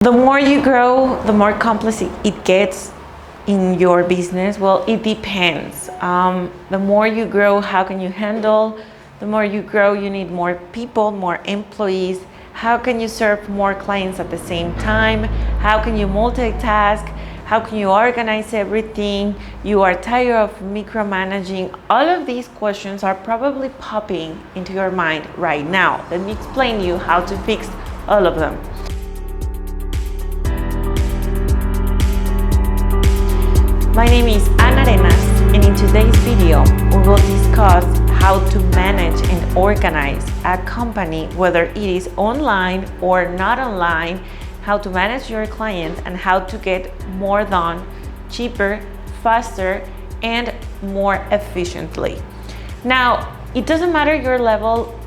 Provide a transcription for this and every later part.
The more you grow, the more complex it gets in your business. Well, it depends. The more you grow, how can you handle? The more you grow, you need more people, more employees. How can you serve more clients at the same time? How can you multitask? How can you organize everything? You are tired of micromanaging. All of these questions are probably popping into your mind right now. Let me explain to you how to fix all of them. My name is Ana Arenas, and in today's video, we will discuss how to manage and organize a company, whether it is online or not online, how to manage your clients, and how to get more done cheaper, faster, and more efficiently. Now, it doesn't matter your level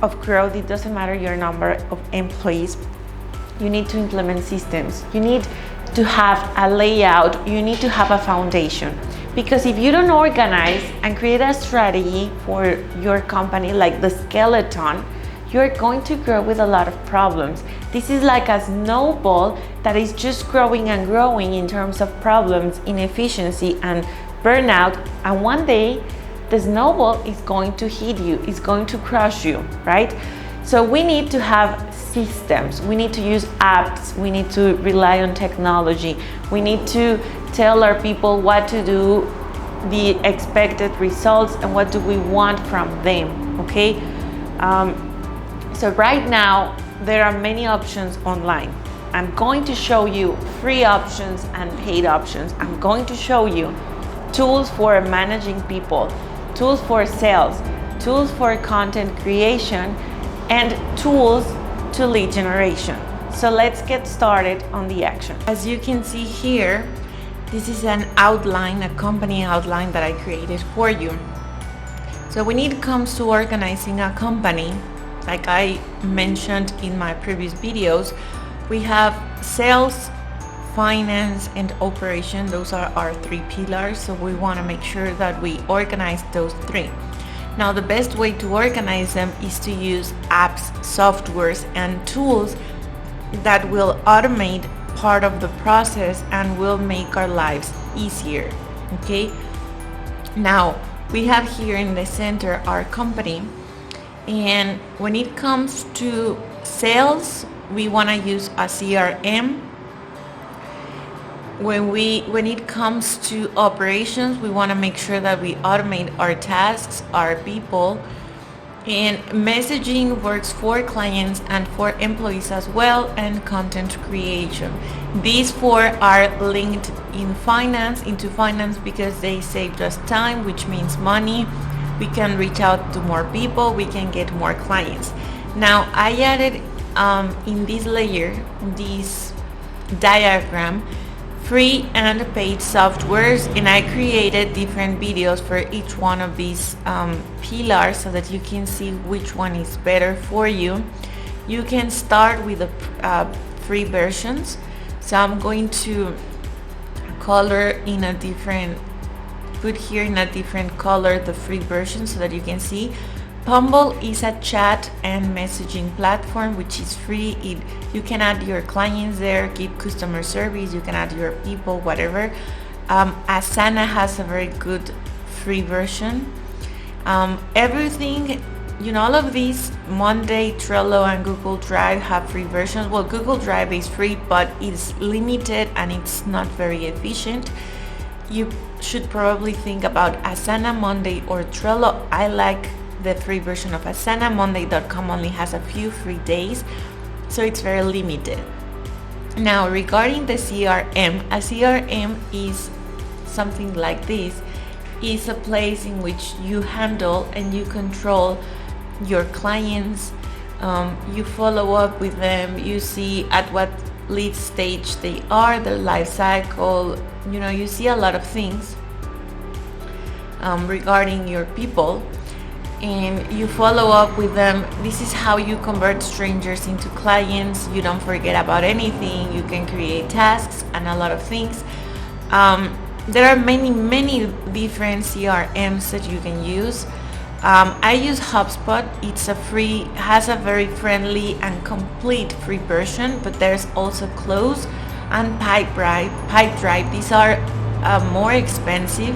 of growth, it doesn't matter your number of employees. You need to implement systems. You need to have a layout, you need to have a foundation. Because if you don't organize and create a strategy for your company, like the skeleton, you're going to grow with a lot of problems. This is like a snowball that is just growing and growing in terms of problems, inefficiency, and burnout. And one day, the snowball is going to hit you, it's going to crush you, right? So we need to have systems, we need to use apps, we need to rely on technology, we need to tell our people what to do, the expected results, and what do we want from them, okay? So right now, there are many options online. I'm going to show you free options and paid options. I'm going to show you tools for managing people, tools for sales, tools for content creation, and tools to lead generation. So let's get started on the action. As you can see here, this is an outline, a company outline that I created for you. So when it comes to organizing a company, like I mentioned in my previous videos, we have sales, finance, and operation. Those are our three pillars. So we want to make sure that we organize those three. Now, the best way to organize them is to use apps, softwares, and tools that will automate part of the process and will make our lives easier, okay? Now, we have here in the center our company, and when it comes to sales, we want to use a CRM. When it comes to operations, we want to make sure that we automate our tasks, our people, and messaging works for clients and for employees as well, and content creation. These four are linked into finance because they save us time, which means money. We can reach out to more people, we can get more clients. Now, I added in this layer, this diagram, free and paid softwares, and I created different videos for each one of these pillars so that you can see which one is better for you. You can start with the free versions. So I'm going to put here in a different color the free version so that you can see. Bumble is a chat and messaging platform which is free. You can add your clients there, give customer service, you can add your people, whatever. Asana has a very good free version. Everything, all of these, Monday, Trello, and Google Drive have free versions. Well, Google Drive is free, but it's limited and it's not very efficient. You should probably think about Asana, Monday, or Trello. I like the free version of Asana. Monday.com only has a few free days, so it's very limited. Now, regarding the CRM, a CRM is something like this. It's a place in which you handle and you control your clients. You follow up with them, you see at what lead stage they are, their life cycle, you see a lot of things regarding your people, and you follow up with them. This is how you convert strangers into clients. You don't forget about anything. You can create tasks and a lot of things. There are many different CRMs that you can use. I use HubSpot. It's has a very friendly and complete free version, but there's also Close and Pipedrive. These are more expensive,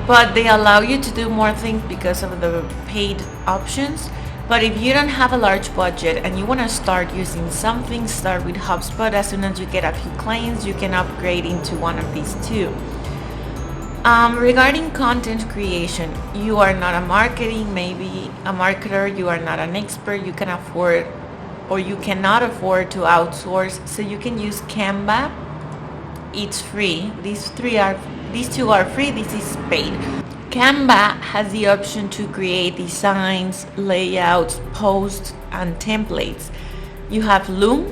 but they allow you to do more things because of the paid options. But if you don't have a large budget and you want to start using something, start with HubSpot. As soon as you get a few clients, you can upgrade into one of these two. Regarding content creation, you are not maybe a marketer, you are not an expert, you can afford or you cannot afford to outsource, so you can use Canva. It's free. These two are free, this is paid. Canva has the option to create designs, layouts, posts, and templates. You have Loom.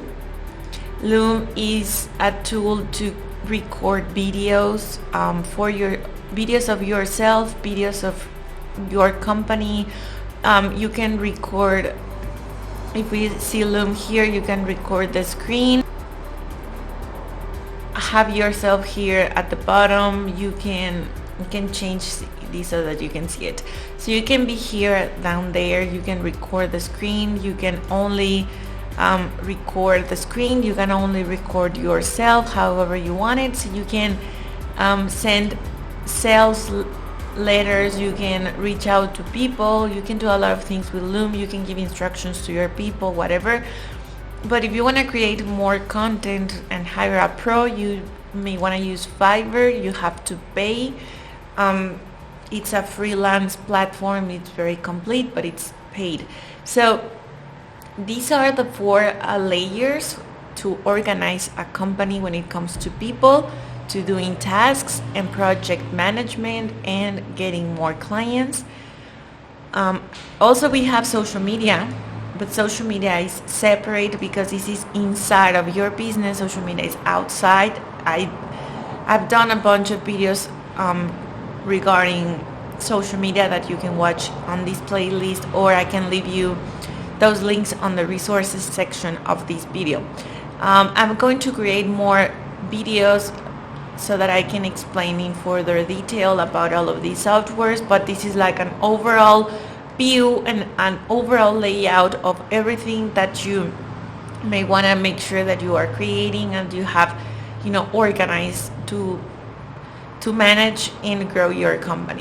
Loom is a tool to record videos for your videos of yourself, videos of your company. You can record, if we see Loom here, you can record the screen, have yourself here at the bottom. You can change this so that you can see it. So you can be here, down there, you can record the screen. You can only record the screen, you can only record yourself however you want it. So you can send sales letters, you can reach out to people, you can do a lot of things with Loom, you can give instructions to your people, whatever. But if you want to create more content and hire a pro, you may want to use Fiverr. You have to pay. It's a freelance platform, it's very complete, but it's paid. So these are the four layers to organize a company when it comes to people, to doing tasks and project management and getting more clients. Also, we have social media, but social media is separate because this is inside of your business. Social media is outside. I've done a bunch of videos regarding social media that you can watch on this playlist, or I can leave you those links on the resources section of this video. I'm going to create more videos so that I can explain in further detail about all of these softwares, but this is like an overall view and an overall layout of everything that you may want to make sure that you are creating and you have, organized to manage and grow your company.